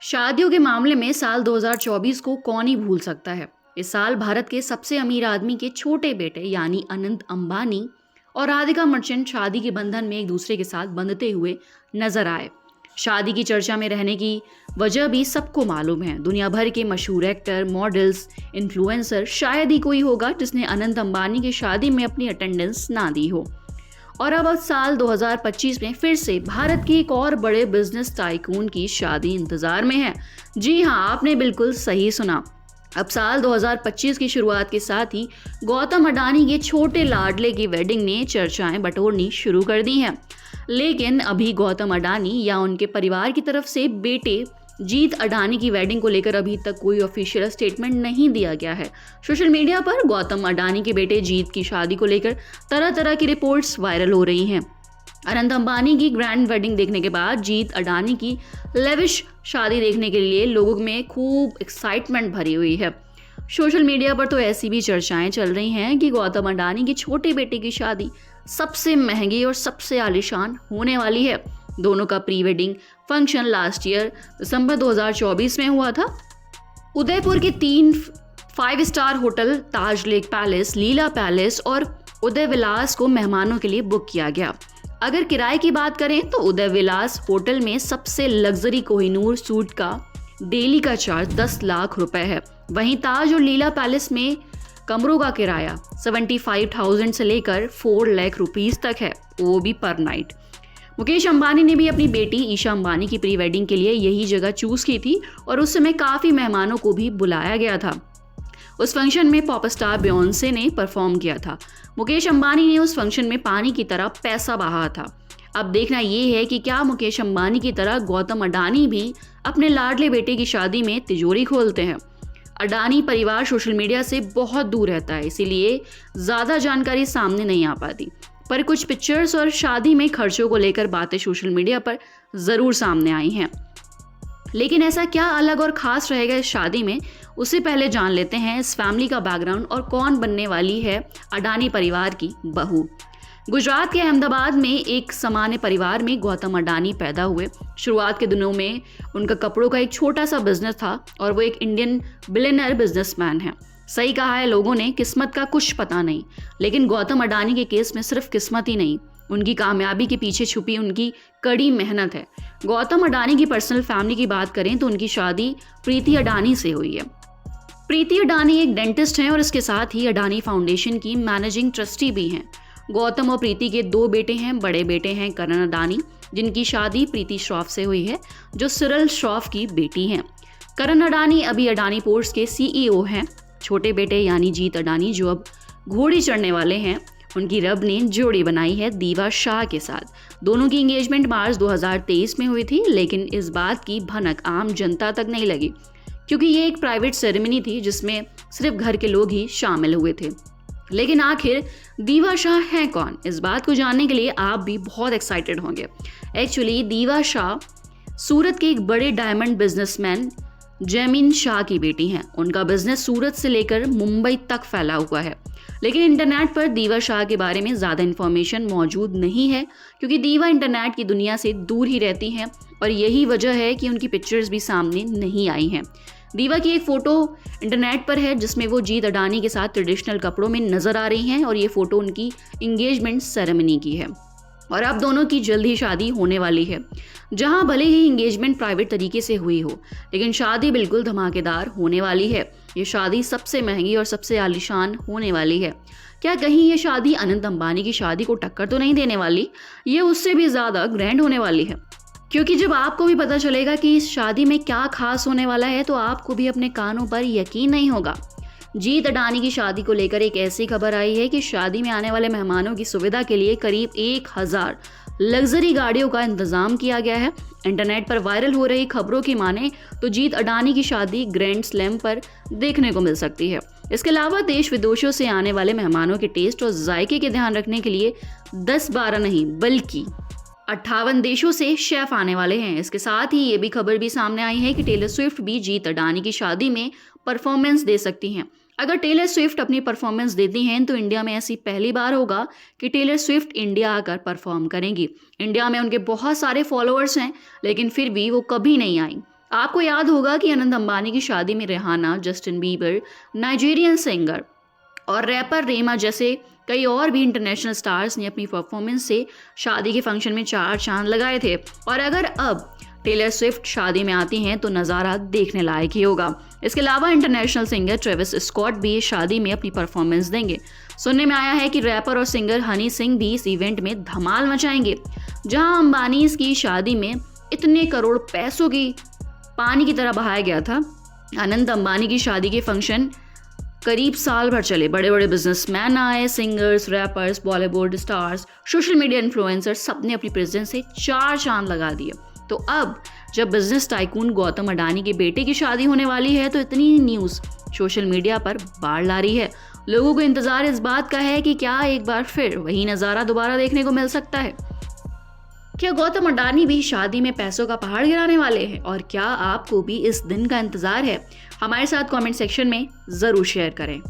शादियों के मामले में साल 2024 को कौन ही भूल सकता है। इस साल भारत के सबसे अमीर आदमी के छोटे बेटे यानी अनंत अंबानी और राधिका मर्चेंट शादी के बंधन में एक दूसरे के साथ बंधते हुए नजर आए। शादी की चर्चा में रहने की वजह भी सबको मालूम है। दुनिया भर के मशहूर एक्टर, मॉडल्स, इन्फ्लुएंसर, शायद ही कोई होगा जिसने अनंत अंबानी की शादी में अपनी अटेंडेंस ना दी हो। और अब साल 2025 में फिर से भारत के एक और बड़े बिजनेस टाइकून की शादी इंतजार में है। जी हाँ, आपने बिल्कुल सही सुना। अब साल 2025 की शुरुआत के साथ ही गौतम अडानी के छोटे लाडले की वेडिंग ने चर्चाएं बटोरनी शुरू कर दी हैं। लेकिन अभी गौतम अडानी या उनके परिवार की तरफ से बेटे जीत अडानी की वेडिंग को लेकर अभी तक कोई ऑफिशियल स्टेटमेंट नहीं दिया गया है। सोशल मीडिया पर गौतम अडानी के बेटे जीत की शादी को लेकर तरह तरह की रिपोर्ट्स वायरल हो रही हैं। अनंत अंबानी की ग्रैंड वेडिंग देखने के बाद जीत अडानी की लेविश शादी देखने के लिए लोगों में खूब एक्साइटमेंट भरी हुई है। सोशल मीडिया पर तो ऐसी भी चर्चाएं चल रही हैं कि गौतम अडानी की छोटे बेटे की शादी सबसे महंगी और सबसे आलीशान होने वाली है। दोनों का pre wedding function last year दिसंबर 2024 में हुआ था। उदयपुर के 3 5 star hotel Taj lake palace, Leela palace और उदय विलास को मेहमानों के लिए बुक किया गया। अगर किराए की बात करें तो उदय विलास होटल में सबसे लग्जरी कोहिनूर सूट का डेली का चार्ज 10 लाख रुपए है। वहीं ताज और लीला पैलेस में कमरों का किराया 75,000 से लेकर 4 लाख रुपीस तक है, वो भी पर नाइट। मुकेश अंबानी ने भी अपनी बेटी ईशा अंबानी की प्री वेडिंग के लिए यही जगह चूज की थी और उस समय काफी मेहमानों को भी बुलाया गया था। उस फंक्शन में पॉप स्टार बियोंसे ने परफॉर्म किया था। मुकेश अंबानी ने उस फंक्शन में पानी की तरह पैसा बहा था। अब देखना ये है कि क्या मुकेश अंबानी की तरह गौतम अडानी भी अपने लाडले बेटे की शादी में तिजोरी खोलते हैं। अडानी परिवार सोशल मीडिया से बहुत दूर रहता है, इसीलिए ज़्यादा जानकारी सामने नहीं आ पाती, पर कुछ पिक्चर्स और शादी में खर्चों को लेकर बातें सोशल मीडिया पर ज़रूर सामने आई हैं। लेकिन ऐसा क्या अलग और ख़ास रहेगा इस शादी में, उससे पहले जान लेते हैं इस फैमिली का बैकग्राउंड और कौन बनने वाली है अडानी परिवार की बहू। गुजरात के अहमदाबाद में एक सामान्य परिवार में गौतम अडानी पैदा हुए। शुरुआत के दिनों में उनका कपड़ों का एक छोटा सा बिजनेस था और वो एक इंडियन बिलियनर बिजनेसमैन है। सही कहा है लोगों ने, किस्मत का कुछ पता नहीं। लेकिन गौतम अडानी के केस में सिर्फ किस्मत ही नहीं, उनकी कामयाबी के पीछे छुपी उनकी कड़ी मेहनत है। गौतम अडानी की पर्सनल फैमिली की बात करें तो उनकी शादी प्रीति अडानी से हुई है। प्रीति अडानी एक डेंटिस्ट हैं और इसके साथ ही अडानी फाउंडेशन की मैनेजिंग ट्रस्टी भी हैं। गौतम और प्रीति के 2 बेटे हैं। बड़े बेटे हैं करण अडानी, जिनकी शादी प्रीति श्रॉफ से हुई है, जो सिरल श्रॉफ की बेटी हैं। करण अडानी अभी अडानी पोर्ट्स के CEO हैं। छोटे बेटे यानी जीत अडानी, जो अब घोड़ी चढ़ने वाले हैं, उनकी रब ने जोड़ी बनाई है दीवा शाह के साथ। दोनों की एंगेजमेंट मार्च 2023 में हुई थी, लेकिन इस बात की भनक आम जनता तक नहीं लगी क्योंकि ये एक प्राइवेट सेरेमनी थी जिसमें सिर्फ घर के लोग ही शामिल हुए थे। लेकिन आखिर दीवा शाह हैं कौन, इस बात को जानने के लिए आप भी बहुत एक्साइटेड होंगे। एक्चुअली दीवा शाह सूरत के एक बड़े डायमंड बिजनेसमैन जैमिन शाह की बेटी हैं। उनका बिजनेस सूरत से लेकर मुंबई तक फैला हुआ है, लेकिन इंटरनेट पर दीवा शाह के बारे में ज़्यादा इन्फॉर्मेशन मौजूद नहीं है क्योंकि दीवा इंटरनेट की दुनिया से दूर ही रहती हैं और यही वजह है कि उनकी पिक्चर्स भी सामने नहीं आई हैं। दीवा की एक फ़ोटो इंटरनेट पर है जिसमें वो जीत अडानी के साथ ट्रेडिशनल कपड़ों में नज़र आ रही हैं और ये फ़ोटो उनकी इंगेजमेंट सेरेमनी की है। और अब दोनों की जल्द ही शादी होने वाली है, जहां भले ही इंगेजमेंट प्राइवेट तरीके से हुई हो, लेकिन शादी बिल्कुल धमाकेदार होने वाली है। ये शादी सबसे महंगी और सबसे आलीशान होने वाली है। क्या कहीं ये शादी अनंत अंबानी की शादी को टक्कर तो नहीं देने वाली? ये उससे भी ज़्यादा ग्रैंड होने वाली है, क्योंकि जब आपको भी पता चलेगा कि इस शादी में क्या खास होने वाला है तो आपको भी अपने कानों पर यकीन नहीं होगा। जीत अडानी की शादी को लेकर एक ऐसी खबर आई है कि शादी में आने वाले मेहमानों की सुविधा के लिए करीब 1000 लग्जरी गाड़ियों का इंतजाम किया गया है। इंटरनेट पर वायरल हो रही खबरों की माने तो जीत अडानी की शादी ग्रैंड स्लैम पर देखने को मिल सकती है। इसके अलावा देश विदेशों से आने वाले मेहमानों के टेस्ट और जायके के ध्यान रखने के लिए 10-12 नहीं बल्कि 58 देशों से शेफ आने वाले हैं। इसके साथ ही ये भी खबर भी सामने आई है कि टेलर स्विफ्ट भी जीत अडानी की शादी में परफॉर्मेंस दे सकती हैं। अगर टेलर स्विफ्ट अपनी परफॉर्मेंस देती हैं तो इंडिया में ऐसी पहली बार होगा कि टेलर स्विफ्ट इंडिया आकर परफॉर्म करेंगी। इंडिया में उनके बहुत सारे फॉलोअर्स हैं, लेकिन फिर भी वो कभी नहीं आई। आपको याद होगा कि अनंत अंबानी की शादी में Rihanna, Justin Bieber, Nigerian singer और रैपर रेमा जैसे कई और भी इंटरनेशनल स्टार्स ने अपनी परफॉर्मेंस से शादी के फंक्शन में चार चांद लगाए थे। और अगर अब टेलर स्विफ्ट शादी में आती हैं तो नज़ारा देखने लायक ही होगा। इसके अलावा इंटरनेशनल सिंगर ट्रेविस स्कॉट भी इस शादी में अपनी परफॉर्मेंस देंगे। सुनने में आया है कि रैपर और सिंगर हनी सिंह भी इस इवेंट में धमाल मचाएंगे। जहां अंबानी की शादी में इतने करोड़ पैसों की पानी की तरह बहाया गया था, अनंत अंबानी की शादी के फंक्शन करीब साल भर चले। बड़े बड़े बिजनेसमैन आए, singers, rappers, Bollywood stars, social media influencer, सबने अपनी प्रेजेंस से चार चांद लगा दिए। तो अब जब बिजनेस टाइकून गौतम अडानी के बेटे की शादी होने वाली है तो इतनी न्यूज़ सोशल मीडिया पर बाढ़ ला रही है। लोगों को इंतजार इस बात का है कि क्या एक बार फिर वही नज़ारा दोबारा देखने को मिल सकता है। क्या गौतम अडानी भी शादी में पैसों का पहाड़ गिराने वाले हैं, और क्या आपको भी इस दिन का इंतजार है? हमारे साथ कमेंट सेक्शन में ज़रूर शेयर करें।